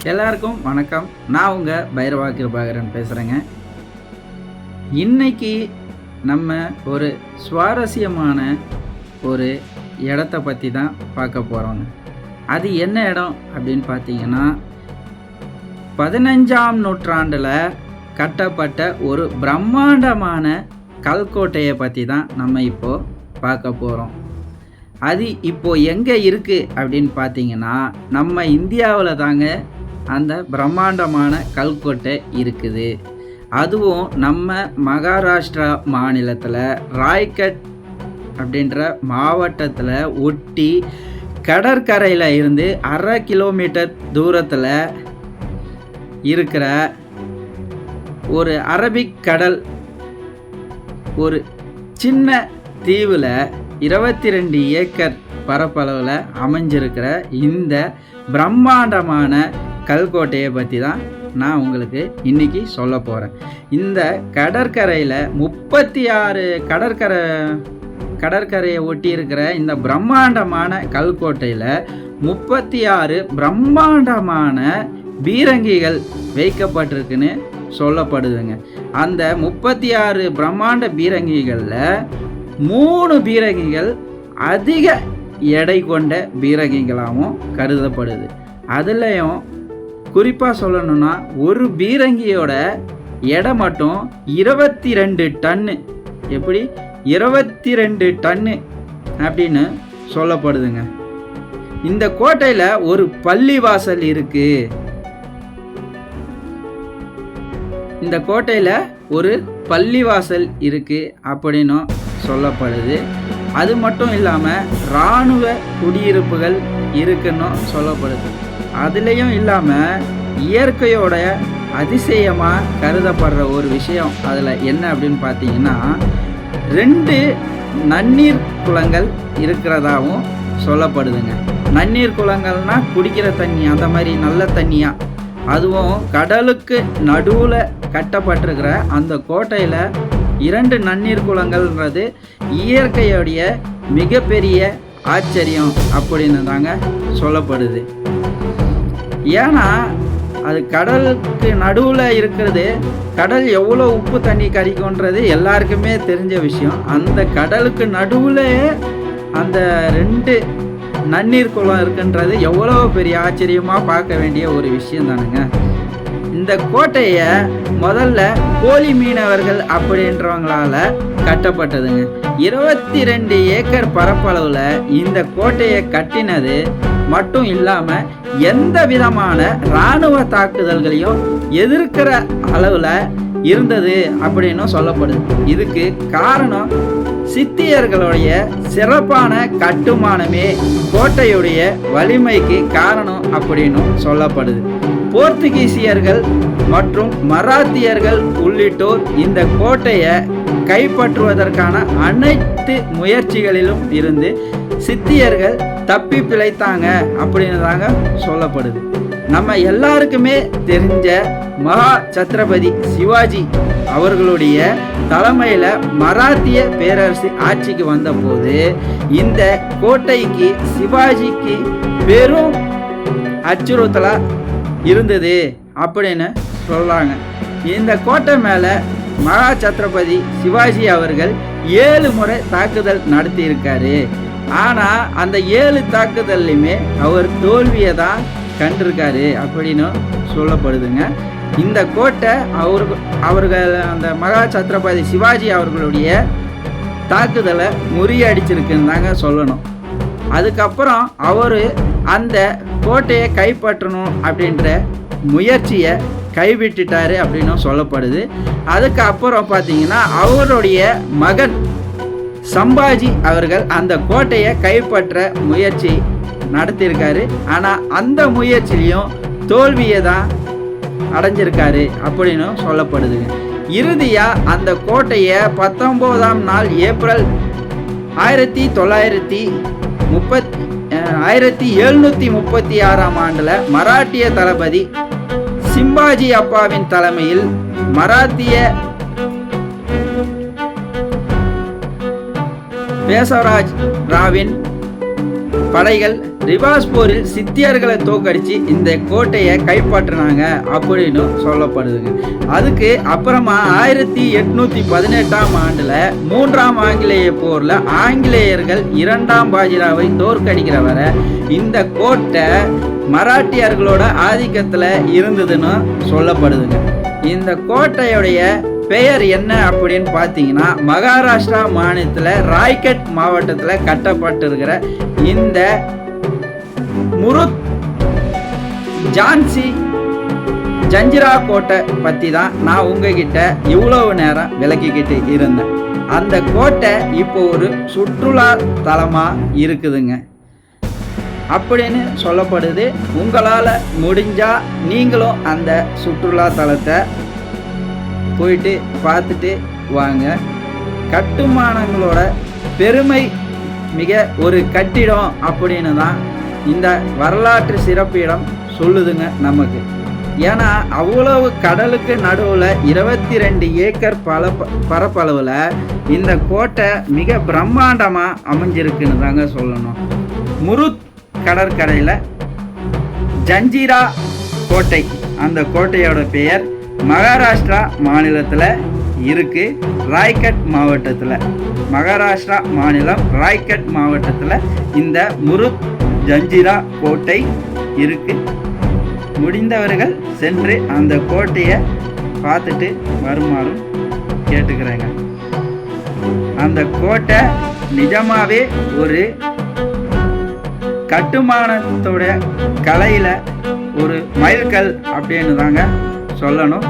எல்லாருக்கும் வணக்கம். நான் உங்கள் பைரவா கிருபாகரன் பேசுகிறேங்க. இன்னைக்கு நம்ம ஒரு சுவாரஸ்யமான ஒரு இடத்த பற்றி தான் பார்க்க போகிறோங்க. அது என்ன இடம் அப்படின்னு பார்த்தீங்கன்னா, 15ஆம் நூற்றாண்டில் கட்டப்பட்ட ஒரு பிரம்மாண்டமான கல்கோட்டையை பற்றி தான் நம்ம இப்போது பார்க்க போகிறோம். அது இப்போது எங்கே இருக்குது அப்படின்னு பார்த்தீங்கன்னா, நம்ம இந்தியாவில் தாங்க அந்த பிரம்மாண்டமான கல்கோட்டை இருக்குது. அதுவும் நம்ம மகாராஷ்டிரா மாநிலத்தில் ராய்கட் அப்படின்ற மாவட்டத்தில் ஒட்டி கடற்கரையில் இருந்து 1/2 கிலோமீட்டர் தூரத்தில் இருக்கிற ஒரு அரபிக் கடல் ஒரு சின்ன தீவில் 22 ஏக்கர் பரப்பளவில் அமைஞ்சிருக்கிற இந்த பிரம்மாண்டமான கல்கோட்டையை பற்றி தான் நான் உங்களுக்கு இன்றைக்கி சொல்ல போகிறேன். இந்த கடற்கரையில் 36 கடற்கரையை ஒட்டி இருக்கிற இந்த பிரம்மாண்டமான கல்கோட்டையில் 36 பிரம்மாண்டமான பீரங்கிகள் வைக்கப்பட்டிருக்குன்னு சொல்லப்படுதுங்க. அந்த 36 பிரம்மாண்ட பீரங்கிகளில் 3 பீரங்கிகள் அதிக எடை கொண்ட பீரங்கிகளாகவும் கருதப்படுது. அதுலேயும் குறிப்பாக சொல்லணும்னா, ஒரு பீரங்கியோட எடை மட்டும் 22 டன்னு. எப்படி 22 டன்னு அப்படின்னு சொல்லப்படுதுங்க. இந்த கோட்டையில் ஒரு பள்ளிவாசல் இருக்குது. இந்த கோட்டையில் ஒரு பள்ளிவாசல் இருக்குது அப்படின்னும் சொல்லப்படுது. அது மட்டும் இல்லாமல் இராணுவ குடியிருப்புகள் இருக்குன்னு சொல்லப்படுது. அதுலேயும் இல்லாமல் இயற்கையோட அதிசயமாக கருதப்படுற ஒரு விஷயம் அதில் என்ன அப்படின்னு பார்த்தீங்கன்னா, 2 நன்னீர் குளங்கள் இருக்கிறதாகவும் சொல்லப்படுதுங்க. நன்னீர் குளங்கள்னால் குடிக்கிற தண்ணி, அந்த மாதிரி நல்ல தண்ணியாக. அதுவும் கடலுக்கு நடுவில் கட்டப்பட்டிருக்கிற அந்த கோட்டையில் 2 நன்னீர் குளங்கள்ன்றது இயற்கையோடைய மிகப்பெரிய ஆச்சரியம் அப்படின்னு தாங்க சொல்லப்படுது. ஏன்னா அது கடலுக்கு நடுவில் இருக்கிறது. கடல் எவ்வளோ உப்பு தண்ணி கரிக்கும்ன்றது எல்லாருக்குமே தெரிஞ்ச விஷயம். அந்த கடலுக்கு நடுவில் அந்த 2 நன்னீர் குளம் இருக்குன்றது எவ்வளோ பெரிய ஆச்சரியமாக பார்க்க வேண்டிய ஒரு விஷயம் தானுங்க. இந்த கோட்டையை முதல்ல கோழி மீனவர்கள் அப்படின்றவங்களால கட்டப்பட்டதுங்க. 22 ஏக்கர் பரப்பளவில் இந்த கோட்டையை கட்டினது மட்டும் இல்லாமல் எந்த விதமான இராணுவ தாக்குதல்களையும் எதிர்க்கிற அளவில் இருந்தது அப்படின்னு சொல்லப்படுது. இதுக்கு காரணம் சித்தியர்களுடைய சிறப்பான கட்டுமானமே கோட்டையுடைய வலிமைக்கு காரணம் அப்படின்னு சொல்லப்படுது. போர்த்துகீசியர்கள் மற்றும் மராத்தியர்கள் உள்ளிட்டோர் இந்த கோட்டையை கைப்பற்றுவதற்கான அனைத்து முயற்சிகளிலும் இருந்து சித்தியர்கள் தப்பி பிழைத்தாங்க அப்படின்னு தாங்க சொல்லப்படுது. நம்ம எல்லாருக்குமே தெரிஞ்ச மகா சத்ரபதி சிவாஜி அவர்களுடைய தலைமையில் மராத்திய பேரரசு ஆட்சிக்கு வந்தபோது இந்த கோட்டைக்கு சிவாஜிக்கு பெரும் அச்சுறுத்தலாக இருந்தது அப்படின்னு சொல்கிறாங்க. இந்த கோட்டை மேலே மகா சத்ரபதி சிவாஜி அவர்கள் 7 முறை தாக்குதல் நடத்தியிருக்காரு. ஆனால் அந்த 7 தாக்குதல்லையுமே அவர் தோல்வியை தான் கண்டிருக்காரு அப்படின்னு சொல்லப்படுதுங்க. இந்த கோட்டை அவர்கள் அந்த மகா சத்ரபதி சிவாஜி அவர்களுடைய தாக்குதலை முறியடிச்சிருக்குன்னு தாங்க சொல்லணும். அதுக்கப்புறம் அவர் அந்த கோட்டையை கைப்பற்றணும் அப்படின்ற முயற்சியை கைவிட்டுட்டாரு அப்படின்னு சொல்லப்படுது. அதுக்கப்புறம் பார்த்தீங்கன்னா அவருடைய மகன் சம்பாஜி அவர்கள் அந்த கோட்டையை கைப்பற்ற முயற்சி நடத்தியிருக்காரு. ஆனால் அந்த முயற்சியிலையும் தோல்வியை தான் அடைஞ்சிருக்காரு அப்படின்னு சொல்லப்படுதுங்க. இறுதியாக அந்த கோட்டையை 19ஆம் நாள் ஏப்ரல் 1736ஆம் ஆண்டில் மராட்டிய தளபதி சிம்பாஜி அப்பாவின் தலைமையில் மராத்திய பேசவராஜ் ராவின் படைகள் ரிவாஸ் போரில் சித்தியர்களை தோக்கடிச்சு இந்த கோட்டையை கைப்பற்றினாங்க அப்படின்னு சொல்லப்படுதுங்க. அதுக்கு அப்புறமா 1818ஆம் ஆண்டுல 3ஆம் ஆங்கிலேய போர்ல ஆங்கிலேயர்கள் 2ஆம் பாஜிராவை தோற்கடிக்கிற வரை இந்த கோட்டை மராட்டியர்களோட ஆதிக்கத்துல இருந்ததுன்னு சொல்லப்படுதுங்க. இந்த கோட்டையுடைய பெயர் என்ன அப்படின்னு பார்த்தீங்கன்னா, மகாராஷ்டிரா மாநிலத்தில் ராய்கட் மாவட்டத்தில் கட்டப்பட்டிருக்கிற இந்த முருத் ஜான்சி ஜஞ்சிரா கோட்டை பற்றி தான் நான் உங்ககிட்ட இவ்வளவு நேரம் விளக்கிக்கிட்டு இருந்தேன். அந்த கோட்டை இப்போ ஒரு சுற்றுலா தலமாக இருக்குதுங்க அப்படின்னு சொல்லப்படுது. உங்களால் முடிஞ்சால் நீங்களும் அந்த சுற்றுலா தலத்தை போயிட்டு பார்த்துட்டு வாங்க. கட்டுமானங்களோட பெருமை மிக ஒரு கட்டிடம் அப்படின்னு தான் இந்த வரலாற்று சிறப்பிடம் சொல்லுதுங்க நமக்கு. ஏன்னா அவ்வளவு கடலுக்கு நடுவில் 22 ஏக்கர் பரப்பளவில் இந்த கோட்டை மிக பிரம்மாண்டமாக அமைஞ்சிருக்குன்னு தாங்க சொல்லணும். முருத் கடற்கரையில் ஜஞ்சிரா கோட்டை, அந்த கோட்டையோட பெயர் மகாராஷ்டிரா மாநிலத்தில் இருக்கு, ராய்கட் மாவட்டத்தில். மகாராஷ்டிரா மாநிலம் ராய்கட் மாவட்டத்தில் இந்த முருத் ஜஞ்சிரா கோட்டை இருக்கு. முடிந்தவர்கள் சென்று அந்த கோட்டையை பார்த்துட்டு வருமாறும் கேட்டுக்கிறேங்க. அந்த கோட்டை நிஜமாவே ஒரு கட்டுமானத்தோட கலையில் ஒரு மைல்கல் அப்படின்னு தாங்க சொல்லணும்.